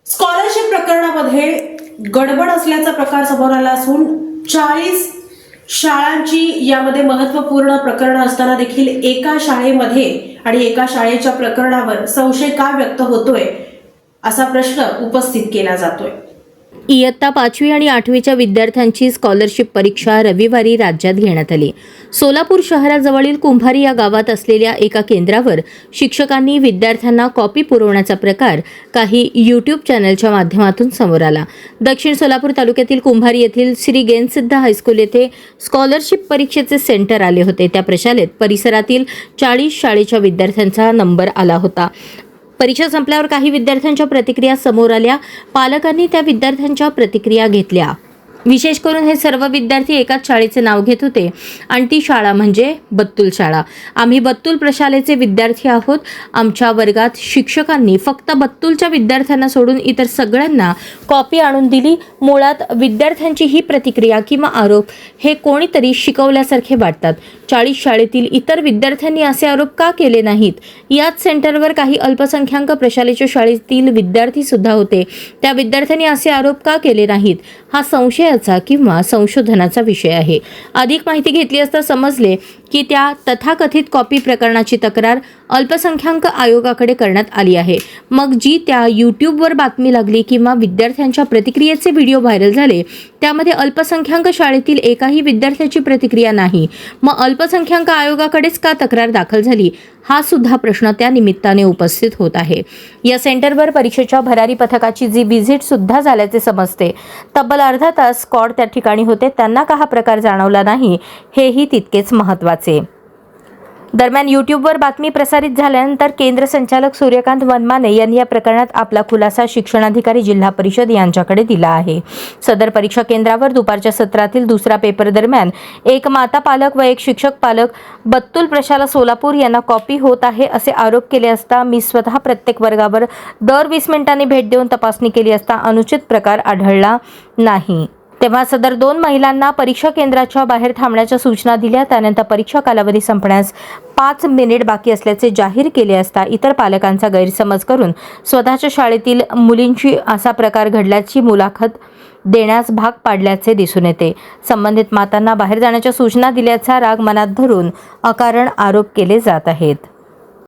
Scholarship प्रकरणामध्ये गडबड असल्याचा प्रकार समोर आला असून 40 शाळांची यामध्ये महत्त्वपूर्ण प्रकरण असताना देखील एका शाळेमध्ये आणि एका शाळेच्या प्रकरणावर संशय का व्यक्त होतोय असा प्रश्न उपस्थित केला जातोय। इयत्ता 5वी आणि 8वीच्या विद्यार्थ्यांची स्कॉलरशिप परीक्षा रविवारी राज्यात घेण्यात आली। सोलापूर शहराजवळील कुंभारी या गावात असलेल्या एका केंद्रावर शिक्षकांनी विद्यार्थ्यांना कॉपी पुरवण्याचा प्रकार काही यूट्यूब चॅनलच्या माध्यमातून समोर आला। दक्षिण सोलापूर तालुक्यातील कुंभारी येथील श्री गेनसिद्ध हायस्कूल येथे स्कॉलरशिप परीक्षेचे सेंटर आले होते। त्या प्रशालेत परिसरातील 40 शाळेच्या विद्यार्थ्यांचा नंबर आला होता। परीक्षा संपल्यावर काही विद्यार्थ्यांच्या प्रतिक्रिया समोर आल्या। पालकांनी त्या विद्यार्थ्यांच्या प्रतिक्रिया घेतल्या। विशेष करून हे सर्व विद्यार्थी एकाच शाळेचे नाव घेत होते आणि ती शाळा म्हणजे बत्तूल शाळा। आम्ही बत्तूल प्रशालेचे विद्यार्थी आहोत। आमच्या वर्गात शिक्षकांनी फक्त बत्तूलच्या विद्यार्थ्यांना सोडून इतर सगळ्यांना कॉपी आणून दिली। मुळात विद्यार्थ्यांची ही प्रतिक्रिया किंवा आरोप हे कोणीतरी शिकवल्यासारखे वाटतात। 40 शाळेतील इतर विद्यार्थ्यांनी असे आरोप का केले नाहीत? याच सेंटरवर काही अल्पसंख्याक प्रशालेच्या शाळेतील विद्यार्थी सुद्धा होते। त्या विद्यार्थ्यांनी असे आरोप का केले नाहीत? हा संशयाचा किंवा संशोधनाचा विषय आहे। अधिक माहिती घेतली असता समजले की त्या तथाकथित कॉपी प्रकरणाची तक्रार अल्पसंख्याक आयोगाकडे करण्यात आली आहे। मग जी त्या यूट्यूबवर बातमी लागली किंवा विद्यार्थ्यांच्या प्रतिक्रियेचे व्हिडिओ व्हायरल झाले त्यामध्ये अल्पसंख्याक शाळेतील एकाही विद्यार्थ्याची प्रतिक्रिया नाही, मग अल्पसंख्याक आयोगाकडेच का तक्रार दाखल झाली? हा सुद्धा प्रश्न त्या निमित्ताने उपस्थित होत आहे। या सेंटरवर परीक्षेच्या भरारी पथकाची जी व्हिजिट सुद्धा झाल्याचे समजते। तब्बल अर्धा तास स्क्वॉड त्या ठिकाणी होते, त्यांना का हा प्रकार जाणवला नाही हेही तितकेच महत्त्वाचे। दरम्यान यूट्यूबवर बातमी प्रसारित झाल्यानंतर केंद्र संचालक सूर्यकांत वनमाने यांनी या प्रकरणात आपला खुलासा शिक्षणाधिकारी जिल्हा परिषद यांच्याकडे दिला आहे। सदर परीक्षा केंद्रावर दुपारच्या सत्रातील दुसरा पेपर दरम्यान एक माता पालक व एक शिक्षक पालक बत्तूल प्रशाला सोलापूर यांना कॉपी होत आहे असे आरोप केले असता मी स्वतः प्रत्येक वर्गावर दर 20 मिनिटांनी भेट देऊन तपासणी केली असता अनुचित प्रकार आढळला नाही। तेव्हा सदर 2 महिलांना परीक्षा केंद्राच्या बाहेर थांबण्याच्या सूचना दिल्या। त्यानंतर परीक्षा कालावधी संपण्यास 5 मिनिट बाकी असल्याचे जाहीर केले असता इतर पालकांचा गैरसमज करून स्वतःच्या शाळेतील मुलींची असा प्रकार घडल्याची मुलाखत देण्यास भाग पाडल्याचे दिसून येते। संबंधित मातांना बाहेर जाण्याच्या सूचना दिल्याचा राग मनात धरून अकारण आरोप केले जात आहेत।